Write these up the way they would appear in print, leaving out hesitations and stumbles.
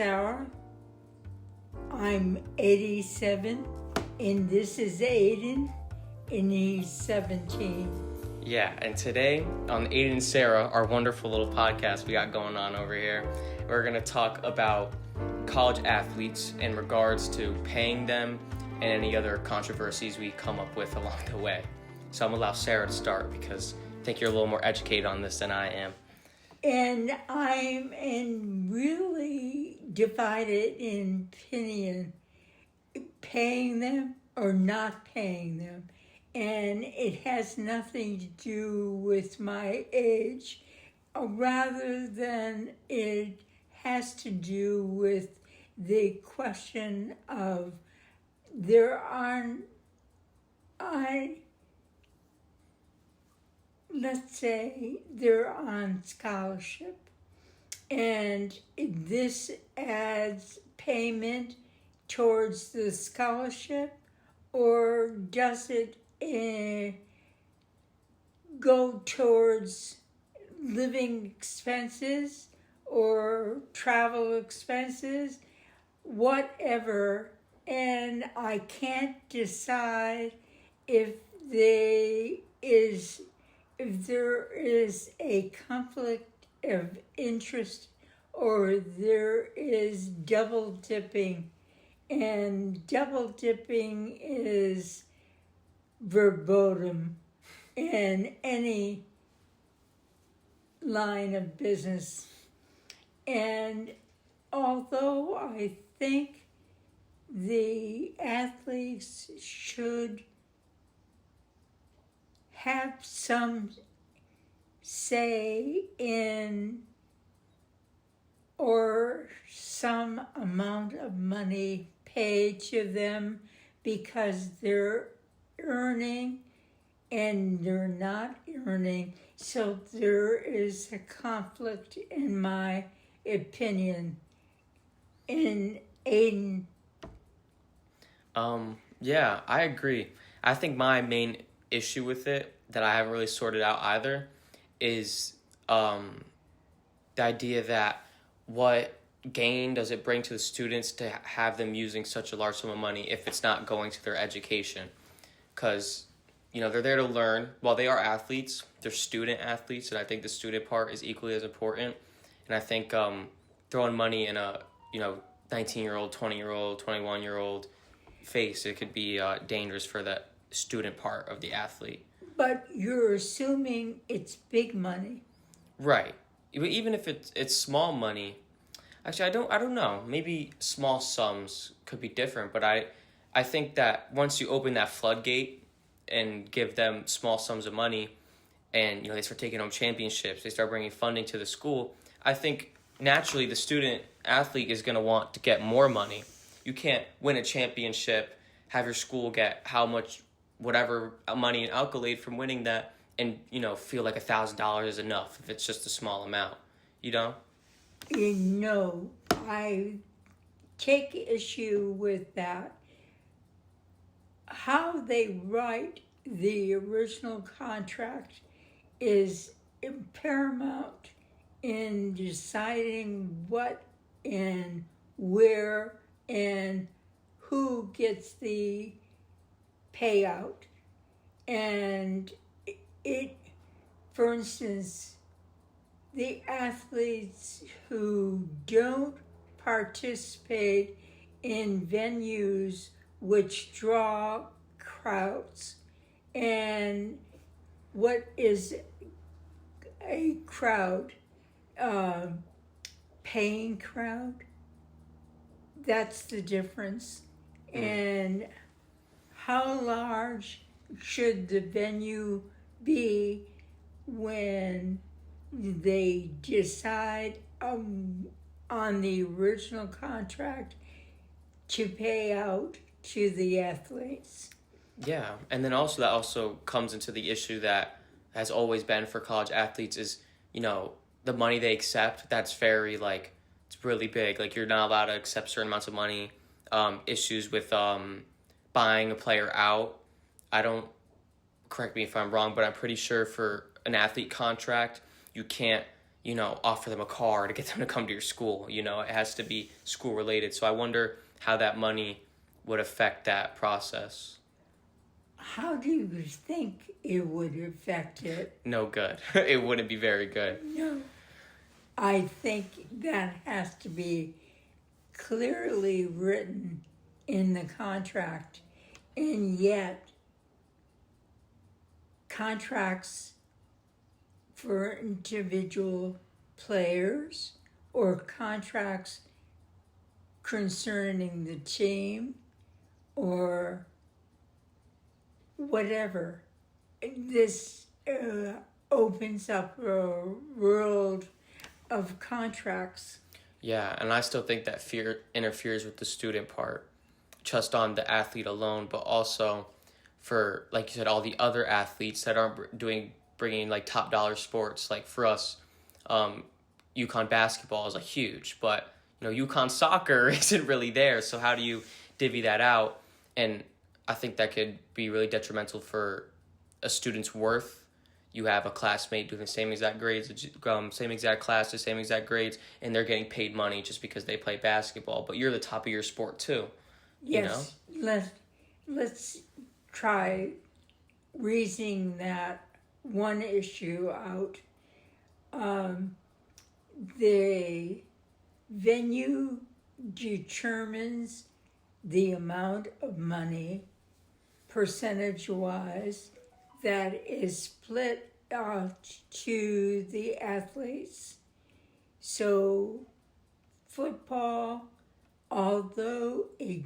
Sara. I'm 87, and this is Aidan, and he's 17. Yeah, and today on Aidan Sara, our wonderful little podcast we got going on over here, we're going to talk about college athletes in regards to paying them and any other controversies we come up with along the way. So I'm going to allow Sarah to start because I think you're a little more educated on this than I am. And I'm really divided in opinion, paying them or not paying them. And it has nothing to do with my age, rather than it has to do with the question of let's say they're on scholarship, and this adds payment towards the scholarship, or does it go towards living expenses or travel expenses, whatever, and I can't decide if there is a conflict of interest or there is double dipping. And double dipping is verboten in any line of business. And although I think the athletes should have some say in or some amount of money paid to them because they're earning and they're not earning. So there is a conflict in my opinion. In Aidan. Yeah, I agree. I think my main issue with it that I haven't really sorted out either is the idea that what gain does it bring to the students to have them using such a large sum of money if it's not going to their education? Because, they're there to learn. While they are athletes, they're student athletes, and I think the student part is equally as important. And I think throwing money in a, 19-year-old, 20-year-old, 21-year-old face, it could be dangerous for the student part of the athlete. But you're assuming it's big money. Right. Even if it's small money, actually I don't know. Maybe small sums could be different, but I think that once you open that floodgate and give them small sums of money and they start taking home championships, they start bringing funding to the school, I think naturally the student athlete is going to want to get more money. You can't win a championship, have your school get whatever money and accolade from winning that, and feel like $1,000 is enough if it's just a small amount. I take issue with that. How they write the original contract is paramount in deciding what and where and who gets the payout. And for instance, the athletes who don't participate in venues which draw crowds, and what is a crowd? Paying crowd? That's the difference. And how large should the venue be when they decide on the original contract to pay out to the athletes? Yeah, and then that also comes into the issue that has always been for college athletes is, the money they accept, that's very, it's really big. You're not allowed to accept certain amounts of money. Issues with buying a player out. I don't, correct me if I'm wrong, but I'm pretty sure for an athlete contract, you can't, offer them a car to get them to come to your school. It has to be school related. So I wonder how that money would affect that process. How do you think it would affect it? No good. It wouldn't be very good. No. I think that has to be clearly written in the contract, and yet contracts for individual players or contracts concerning the team or whatever. This opens up a world of contracts. Yeah, and I still think that fear interferes with the student part, just on the athlete alone, but also for, like you said, all the other athletes that aren't bringing like top dollar sports. Like for us, UConn basketball is huge, but UConn soccer isn't really there. So how do you divvy that out? And I think that could be really detrimental for a student's worth. You have a classmate doing the same exact grades, same exact class, the same exact grades, and they're getting paid money just because they play basketball. But you're the top of your sport too. Yes, let's try reasoning that one issue out. The venue determines the amount of money, percentage-wise, that is split out to the athletes. So football, although it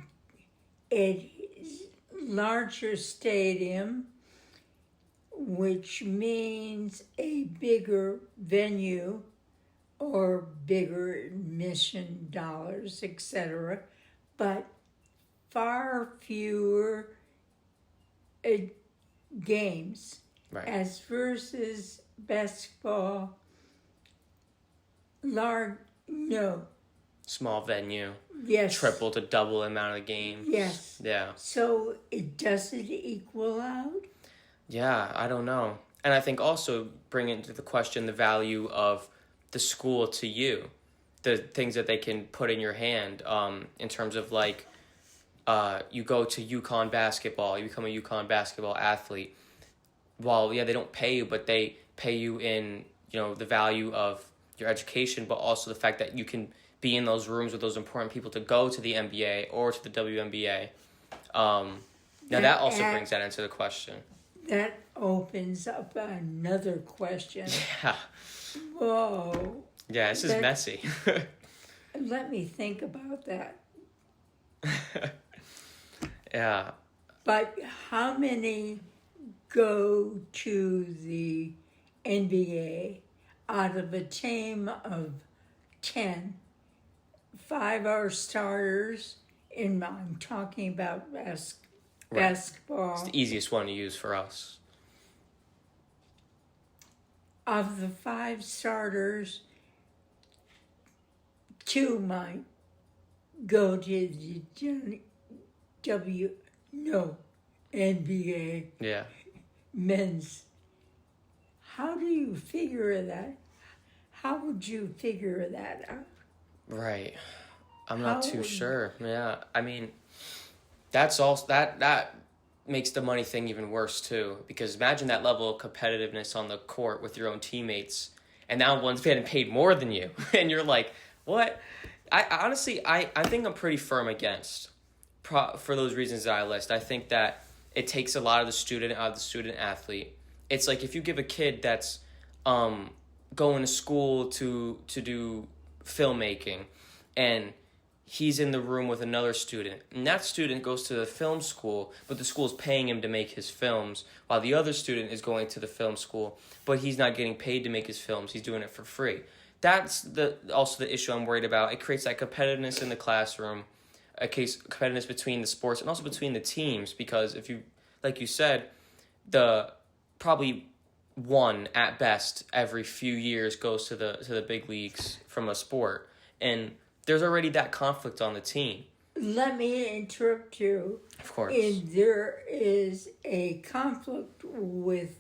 is larger stadium, which means a bigger venue or bigger admission dollars, etc., but far fewer games, Right. as versus basketball, Small venue, yes, triple to double amount of games. yes, Yeah. So it doesn't equal out. Yeah, I don't know. And I think also bring into the question the value of the school to you, the things that they can put in your hand, in terms of you go to UConn basketball, you become a UConn basketball athlete. Well, yeah, they don't pay you, but they pay you in, the value of your education, but also the fact that you can be in those rooms with those important people to go to the NBA or to the WNBA. Now that also brings that into the question. That opens up another question. Yeah. Whoa. Yeah, this is messy. Let me think about that. Yeah. But how many go to the NBA out of a team of 10? 5 are starters, and I'm talking about basketball. It's the easiest one to use for us. Of the 5 starters, 2 might go to the NBA. Yeah. Men's. How do you figure that? How would you figure that out? Right. I'm not too sure. Yeah. I mean, that's also that makes the money thing even worse too, because imagine that level of competitiveness on the court with your own teammates, and now one's getting paid more than you, and you're like, what? I honestly think I'm pretty firm against for those reasons that I list. I think that it takes a lot of the student out of the student athlete. It's like if you give a kid that's going to school to do filmmaking, and he's in the room with another student, and that student goes to the film school, but the school is paying him to make his films, while the other student is going to the film school, but he's not getting paid to make his films. He's doing it for free. That's also the issue I'm worried about. It creates that competitiveness in the classroom, competitiveness between the sports and also between the teams, because if you, like you said, the probably one at best every few years goes to the big leagues from a sport, and there's already that conflict on the team. Let me interrupt you. Of course. And there is a conflict within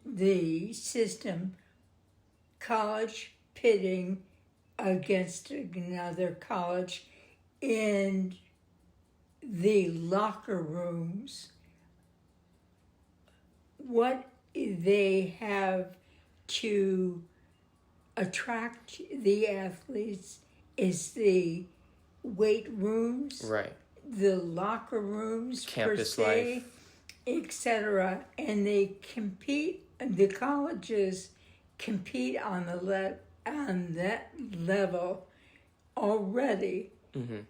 the system college pitting against another college in the locker rooms, what they have to attract the athletes is the weight rooms, Right. the locker rooms, Campus per se, life. etc. And they compete. The colleges compete on that level already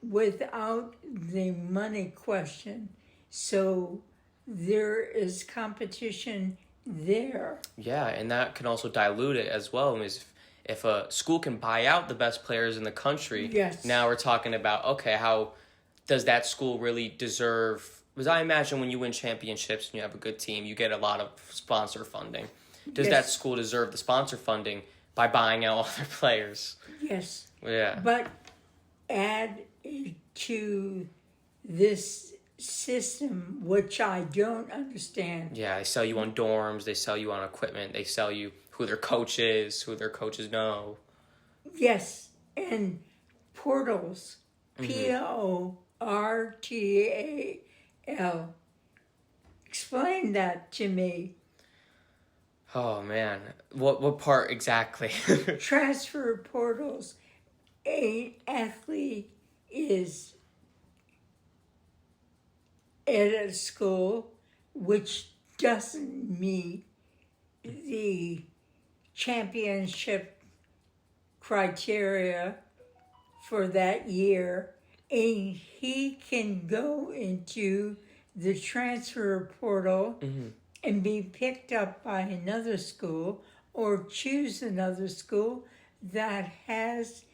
without the money question. So there is competition there. Yeah, and that can also dilute it as well. Because if a school can buy out the best players in the country, Yes. now we're talking about, okay, how does that school really deserve? Because I imagine when you win championships and you have a good team, you get a lot of sponsor funding. Does that Yes. school deserve the sponsor funding by buying out all their players? Yes. Yeah. But add to this system, which I don't understand. Yeah, they sell you on dorms, they sell you on equipment, they sell you who their coach is, who their coaches know. Yes, and portals, Portal. Explain that to me. Oh man, what part exactly? Transfer portals. An athlete is at a school which doesn't meet the championship criteria for that year, and he can go into the transfer portal and be picked up by another school or choose another school that has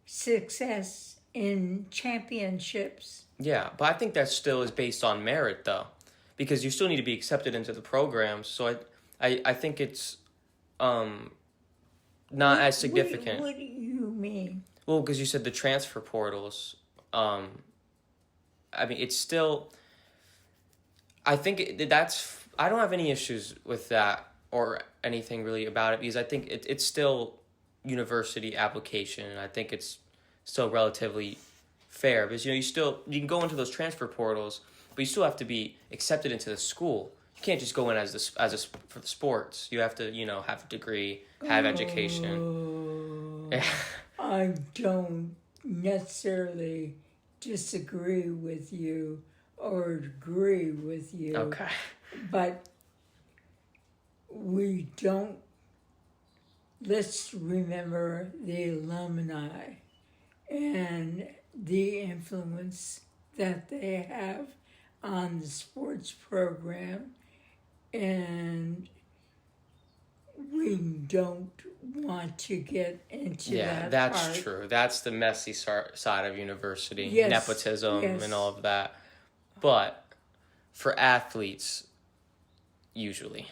success in championships. Yeah, but I think that still is based on merit though, because you still need to be accepted into the programs. So I think it's not as significant. What do you mean? Well, because you said the transfer portals. I mean, it's still. I think that's. I don't have any issues with that or anything really about it because I think it's still university application, and I think it's still relatively fair because you can go into those transfer portals, but you still have to be accepted into the school. You can't just go in for the sports. You have to have a degree, have education. I don't necessarily disagree with you or agree with you. Okay. But we don't. Let's remember the alumni and the influence that they have on the sports program, and we don't want to get into that that's part. true. That's the messy side of university, Yes, nepotism yes. and all of that. But for athletes, usually,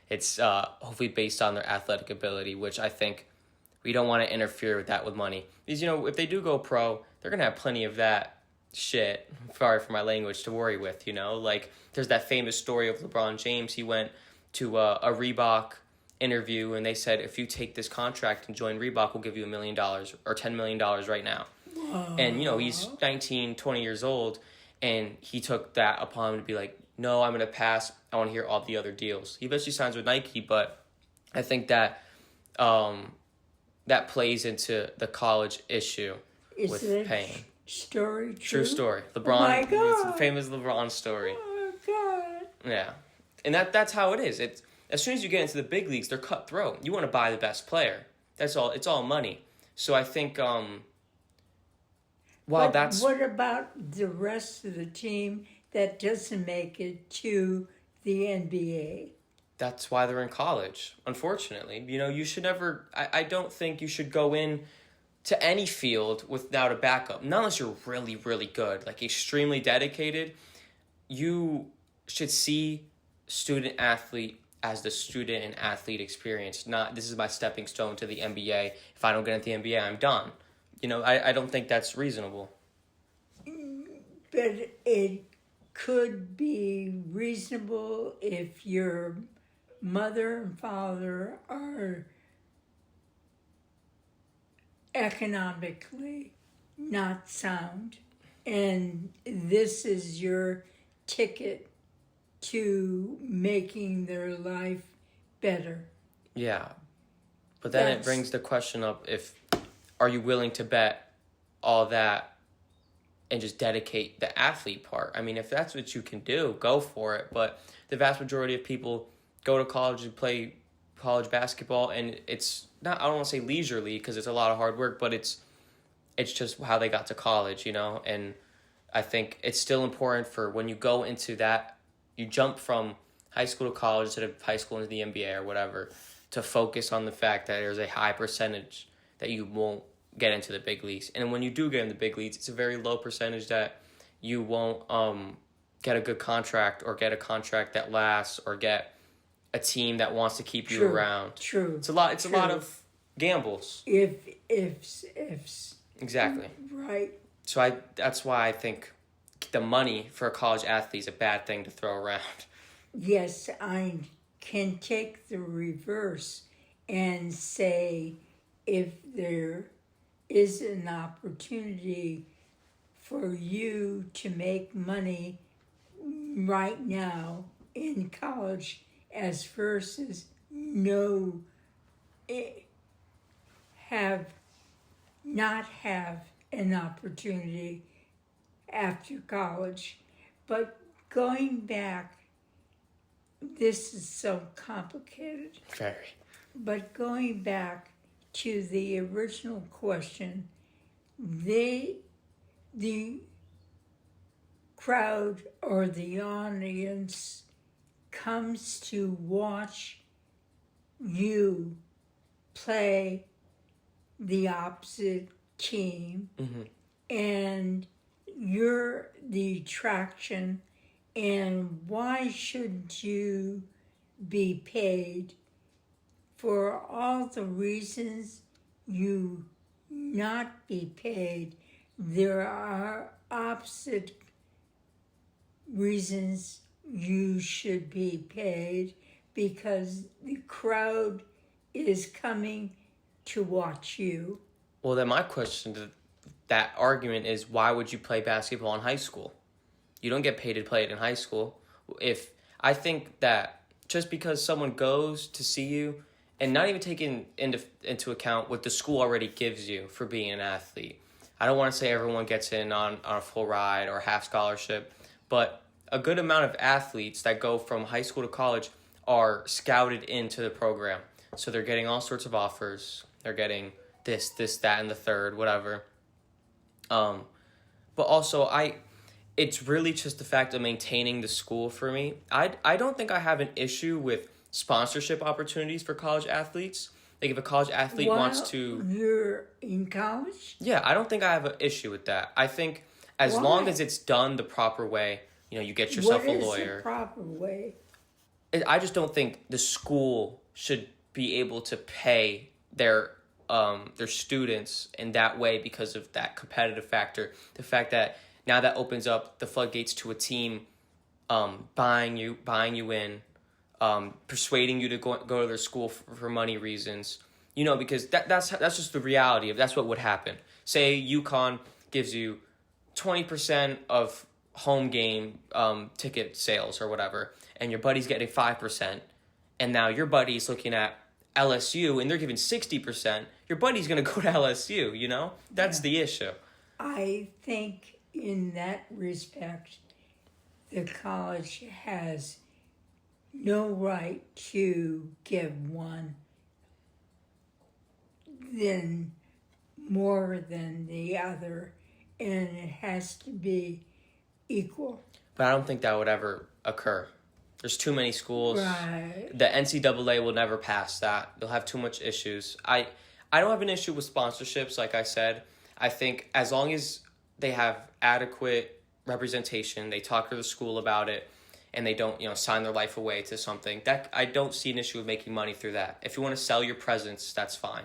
it's hopefully based on their athletic ability, which I think we don't want to interfere with that with money. Because, if they do go pro, they're going to have plenty of that shit, sorry for my language, to worry with, Like, there's that famous story of LeBron James. He went to a Reebok interview, and they said, if you take this contract and join Reebok, we'll give you $1 million or $10 million right now. Whoa. And, he's 19, 20 years old, and he took that upon him to be like, no, I'm going to pass. I want to hear all the other deals. He eventually signs with Nike, but I think that that plays into the college issue with paying. Story True story. LeBron, Oh my God. It's the famous LeBron story. Oh, God. Yeah. And that's how it is. It's as soon as you get into the big leagues, they're cutthroat. You want to buy the best player. That's all. It's all money. So I think What about the rest of the team that doesn't make it to the NBA? That's why they're in college, unfortunately. You should never... I don't think you should go in to any field without a backup. Not unless you're really, really good, like extremely dedicated. You should see student-athlete as the student and athlete experience. Not, this is my stepping stone to the NBA. If I don't get into the NBA, I'm done. I don't think that's reasonable. But it could be reasonable if you're mother and father are economically not sound, and this is your ticket to making their life better. Yeah. But then it That's- brings the question up, if are you willing to bet all that and just dedicate the athlete part? I mean, if that's what you can do, go for it. But the vast majority of people go to college and play college basketball, and it's not, I don't want to say leisurely because it's a lot of hard work, but it's just how they got to college, you know? And I think it's still important for when you go into that, you jump from high school to college instead of high school into the NBA or whatever, to focus on the fact that there's a high percentage that you won't get into the big leagues. And when you do get in the big leagues, it's a very low percentage that you won't get a good contract or get a contract that lasts or get a team that wants to keep you around. True. It's a lot of gambles. Ifs. Exactly. Right. So that's why I think the money for a college athlete is a bad thing to throw around. Yes, I can take the reverse and say if there is an opportunity for you to make money right now in college as versus not have an opportunity after college. But going back, this is so complicated. Very. But going back to the original question, the crowd or the audience comes to watch you play the opposite team, and you're the attraction, and why should you be paid for all the reasons you not be paid? There are opposite reasons you should be paid, because the crowd is coming to watch you. Well, then my question to that argument is, why would you play basketball in high school? You don't get paid to play it in high school. If I think that just because someone goes to see you and not even taking into account what the school already gives you for being an athlete. I don't want to say everyone gets in on a full ride or half scholarship, but a good amount of athletes that go from high school to college are scouted into the program. So they're getting all sorts of offers. They're getting this, that, and the third, whatever. But also, it's really just the fact of maintaining the school for me. I don't think I have an issue with sponsorship opportunities for college athletes. Like if a college athlete wants to... You're in college? Yeah, I don't think I have an issue with that. I think as long as it's done the proper way, you get yourself a lawyer. What is the proper way? I just don't think the school should be able to pay their students in that way because of that competitive factor. The fact that now that opens up the floodgates to a team buying you in, persuading you to go to their school for money reasons. Because that's just the reality of that's what would happen. Say UConn gives you 20% of home game ticket sales or whatever, and your buddy's getting 5%, and now your buddy's looking at LSU and they're giving 60%, your buddy's going to go to LSU, That's the issue. I think in that respect, the college has no right to give one then more than the other, and it has to be equal. But I don't think that would ever occur. There's too many schools. Right. The NCAA will never pass that. They'll have too much issues. I don't have an issue with sponsorships, like I said. I think as long as they have adequate representation, they talk to the school about it, and they don't, sign their life away to something, that I don't see an issue with making money through that. If you want to sell your presence, that's fine.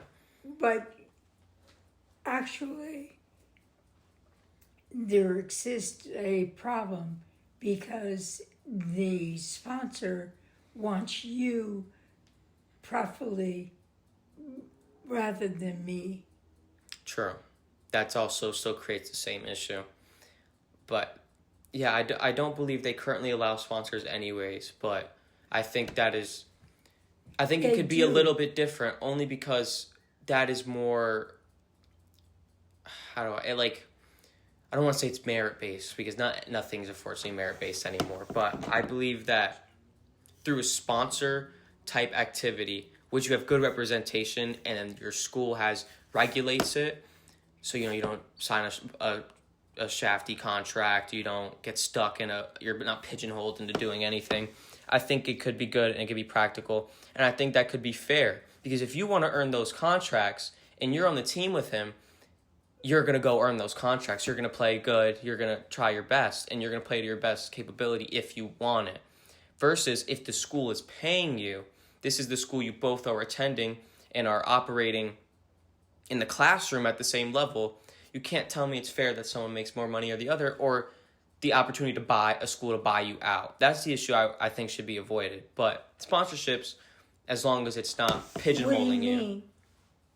But actually, there exists a problem because the sponsor wants you preferably rather than me. True. That's also still creates the same issue. But yeah, I don't believe they currently allow sponsors anyways, but I think I think it They could be a do. little bit different only because that is more, I don't want to say it's merit based because nothing's unfortunately merit based anymore, but I believe that through a sponsor type activity, which you have good representation and then your school regulates it, so you don't sign a shafty contract, you don't get stuck you're not pigeonholed into doing anything. I think it could be good and it could be practical, and I think that could be fair because if you want to earn those contracts and you're on the team with him, you're going to go earn those contracts. You're going to play good, you're going to try your best, and you're going to play to your best capability if you want it. Versus if the school is paying you, this is the school you both are attending and are operating in the classroom at the same level, you can't tell me it's fair that someone makes more money or the other, or the opportunity to buy a school to buy you out. That's the issue I think should be avoided. But sponsorships, as long as it's not What do you pigeonholing mean?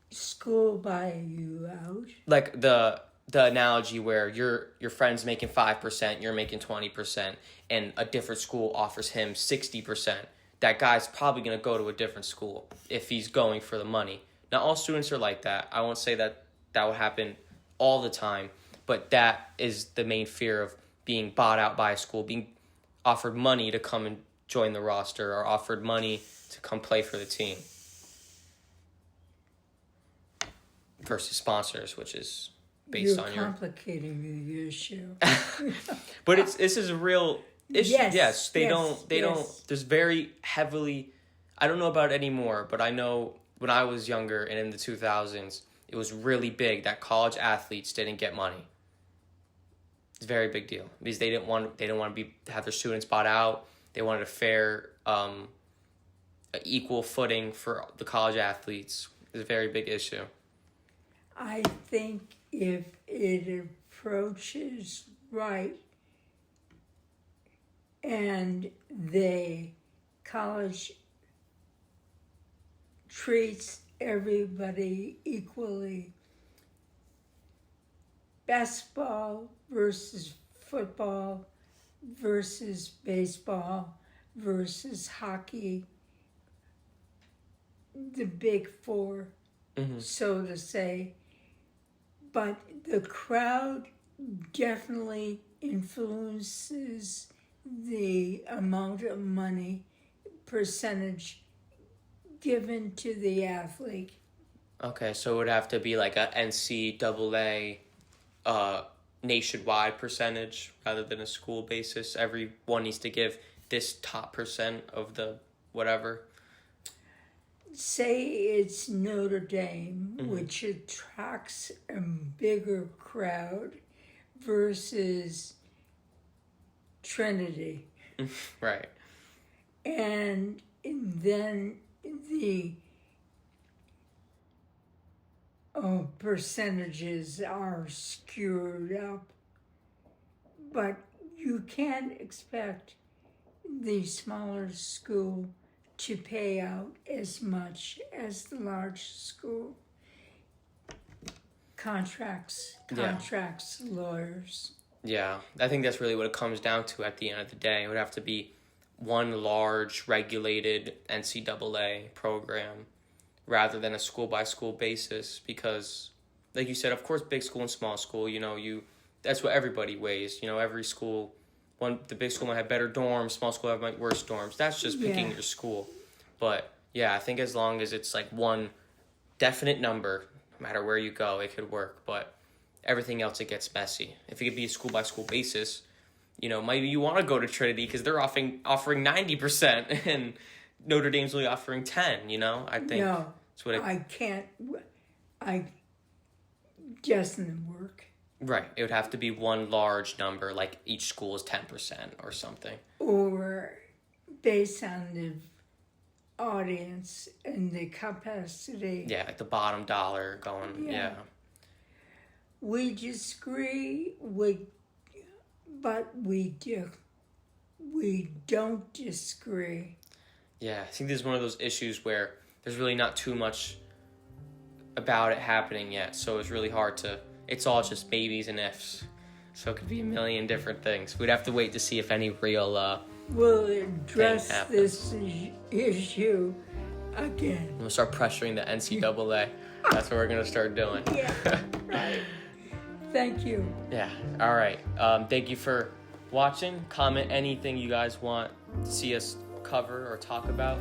School buy you out? Like the analogy where your friend's making 5%, you're making 20%, and a different school offers him 60%. That guy's probably going to go to a different school if he's going for the money. Not all students are like that. I won't say that will happen all the time, but that is the main fear of being bought out by a school, being offered money to come and join the roster or offered money to come play for the team versus sponsors, which is based on your... You're complicating the issue. But this is a real issue. Yes, they don't, there's very heavily, I don't know about it anymore, but I know when I was younger and in the 2000s, it was really big that college athletes didn't get money. It's a very big deal because they didn't want to have their students bought out. They wanted a fair, equal footing for the college athletes. It's a very big issue. I think if it approaches right and the college treats everybody equally, basketball versus football versus baseball versus hockey, the big four, so to say. But the crowd definitely influences the amount of money percentage given to the athlete. Okay, so it would have to be like a NCAA nationwide percentage rather than a school basis. Everyone needs to give this top percent of the whatever. Say it's Notre Dame, which attracts a bigger crowd versus Trinity. Right. And then the percentages are skewed up. But you can't expect the smaller school to pay out as much as the large school. Contracts, lawyers. Yeah, I think that's really what it comes down to at the end of the day. It would have to be one large regulated NCAA program rather than a school-by-school basis because, like you said, of course, big school and small school, that's what everybody weighs. Every school... the big school might have better dorms, small school have worse dorms. That's just picking your school. But yeah, I think as long as it's like one definite number, no matter where you go, it could work. But everything else, it gets messy. If it could be a school by school basis, maybe you want to go to Trinity because they're offering 90% and Notre Dame's only offering 10. I think that's what I can't. I doesn't work. Right. It would have to be one large number, like each school is 10% or something. Or based on the audience and the capacity. Yeah, like the bottom dollar going, yeah. We disagree, but we do. We don't disagree. Yeah, I think this is one of those issues where there's really not too much about it happening yet. So it's really hard to, it's all just maybes and ifs. So it could be a million different things. We'd have to wait to see if any real we'll address happens. this issue again. we'll start pressuring the NCAA. That's what we're going to start doing. Yeah, right. Thank you. Yeah. All right. Thank you for watching. Comment anything you guys want to see us cover or talk about.